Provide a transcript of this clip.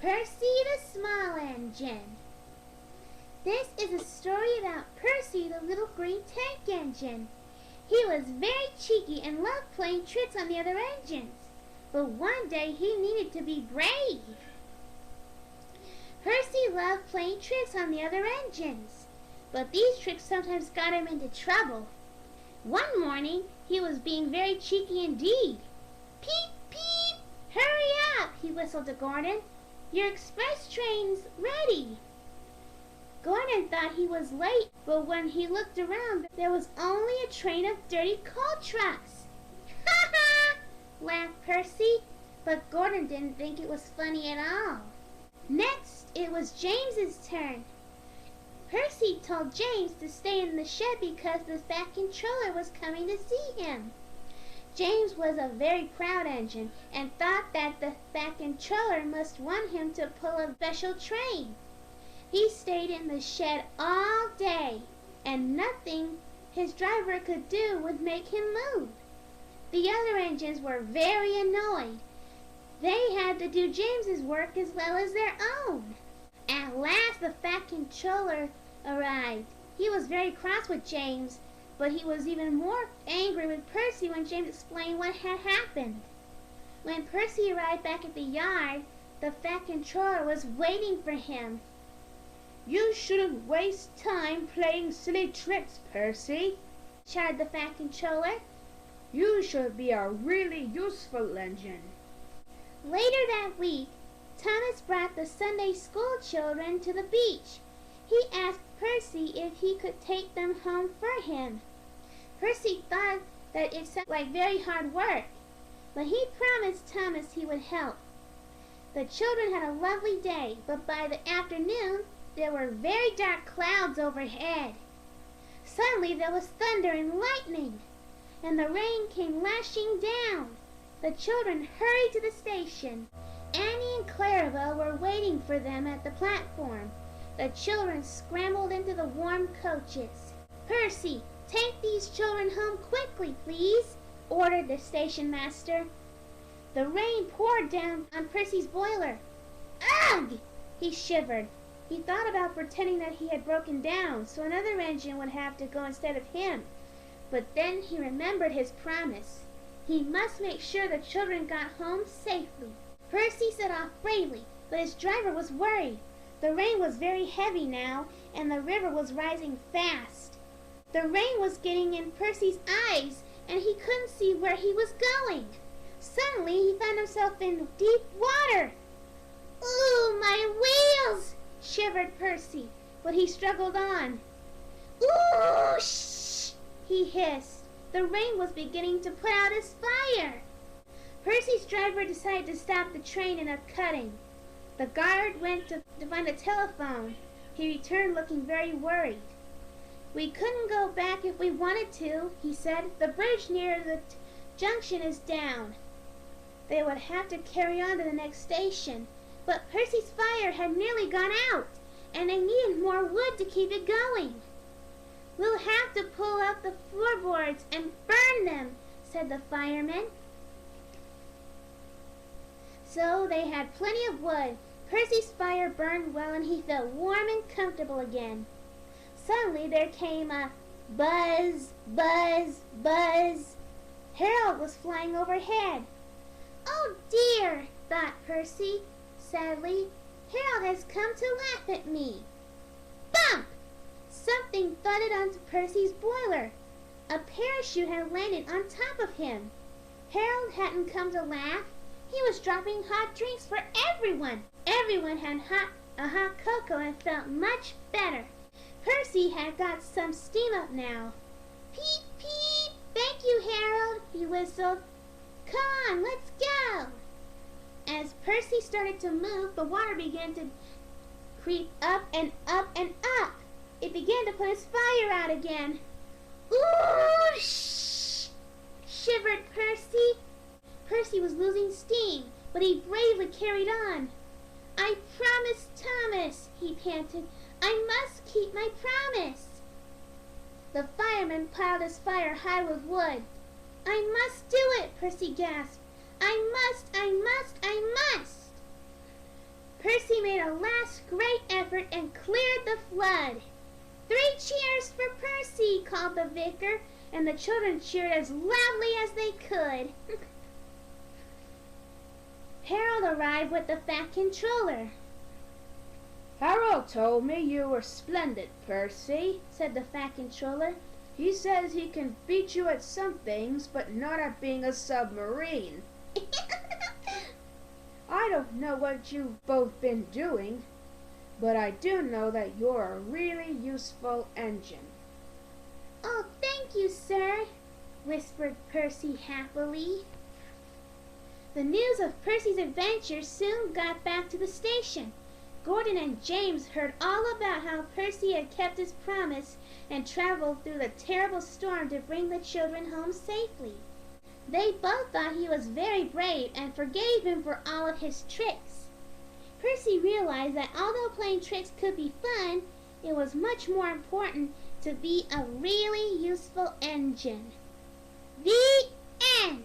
Percy the Small Engine. This is a story about Percy the little green tank engine. He was very cheeky and loved playing tricks on the other engines. But one day he needed to be brave. Percy loved playing tricks on the other engines, but these tricks sometimes got him into trouble. One morning he was being very cheeky indeed. "Peep, peep! Hurry up!" he whistled to Gordon. "Your express train's ready." Gordon thought he was late, but when he looked around, there was only a train of dirty coal trucks. "Ha ha!" laughed Percy, but Gordon didn't think it was funny at all. Next, it was James's turn. Percy told James to stay in the shed because the Fat Controller was coming to see him. James was a very proud engine and thought that the Fat Controller must want him to pull a special train. He stayed in the shed all day, and nothing his driver could do would make him move. The other engines were very annoyed. They had to do James's work as well as their own. At last the Fat Controller arrived. He was very cross with James, but he was even more angry with Percy when James explained what had happened. When Percy arrived back at the yard, the Fat Controller was waiting for him. "You shouldn't waste time playing silly tricks, Percy," shouted the Fat Controller. "You should be a really useful engine." Later that week, Thomas brought the Sunday school children to the beach. He asked Percy if he could take them home for him. Percy thought that it sounded like very hard work, but he promised Thomas he would help. The children had a lovely day, but by the afternoon, there were very dark clouds overhead. Suddenly there was thunder and lightning, and the rain came lashing down. The children hurried to the station. Annie and Clarabelle were waiting for them at the platform. The children scrambled into the warm coaches. "Percy, take these children home quickly, please," ordered the station master. The rain poured down on Percy's boiler. "Ugh!" He shivered. He thought about pretending that he had broken down, so another engine would have to go instead of him. But then he remembered his promise. He must make sure the children got home safely. Percy set off bravely, but his driver was worried. The rain was very heavy now, and the river was rising fast. The rain was getting in Percy's eyes, and he couldn't see where he was going. Suddenly he found himself in deep water. "Ooh, my wheels!" shivered Percy, but he struggled on. "Ooh, shh!" he hissed. The rain was beginning to put out his fire. Percy's driver decided to stop the train in a cutting. The guard went to find a telephone. He returned looking very worried. "We couldn't go back if we wanted to," he said. "The bridge near the junction is down." They would have to carry on to the next station, but Percy's fire had nearly gone out, and they needed more wood to keep it going. "We'll have to pull out the floorboards and burn them," said the fireman. So they had plenty of wood. Percy's fire burned well, and he felt warm and comfortable again. Suddenly there came a buzz, buzz, buzz. Harold was flying overhead. "Oh dear," thought Percy sadly. "Harold has come to laugh at me." Bump! Something thudded onto Percy's boiler. A parachute had landed on top of him. Harold hadn't come to laugh. He was dropping hot drinks for everyone. Everyone had a hot cocoa and felt much better. Percy had got some steam up now. "Peep, peep! Thank you, Harold," he whistled. "Come on, let's go." As Percy started to move, the water began to creep up and up and up. It began to put his fire out again. "Ooh, shh!" shivered Percy. Percy was losing steam, but he bravely carried on. "I promised Thomas," he panted. "I must keep my promise." The fireman piled his fire high with wood. "I must do it," Percy gasped. I must! effort and cleared the flood. 3 cheers for Percy, called the vicar, and the children cheered as loudly as they could. Harold arrived with the Fat Controller. Harold told me you were splendid, Percy, said the Fat Controller. He says he can beat you at some things, but not at being a submarine. I don't know what you've both been doing, but I do know that you're a really useful engine. Oh, thank you, sir, whispered Percy happily. The news of Percy's adventure soon got back to the station. Gordon and James heard all about how Percy had kept his promise and traveled through the terrible storm to bring the children home safely. They both thought he was very brave and forgave him for all of his tricks. Percy realized that although playing tricks could be fun, it was much more important to be a really useful engine. The end.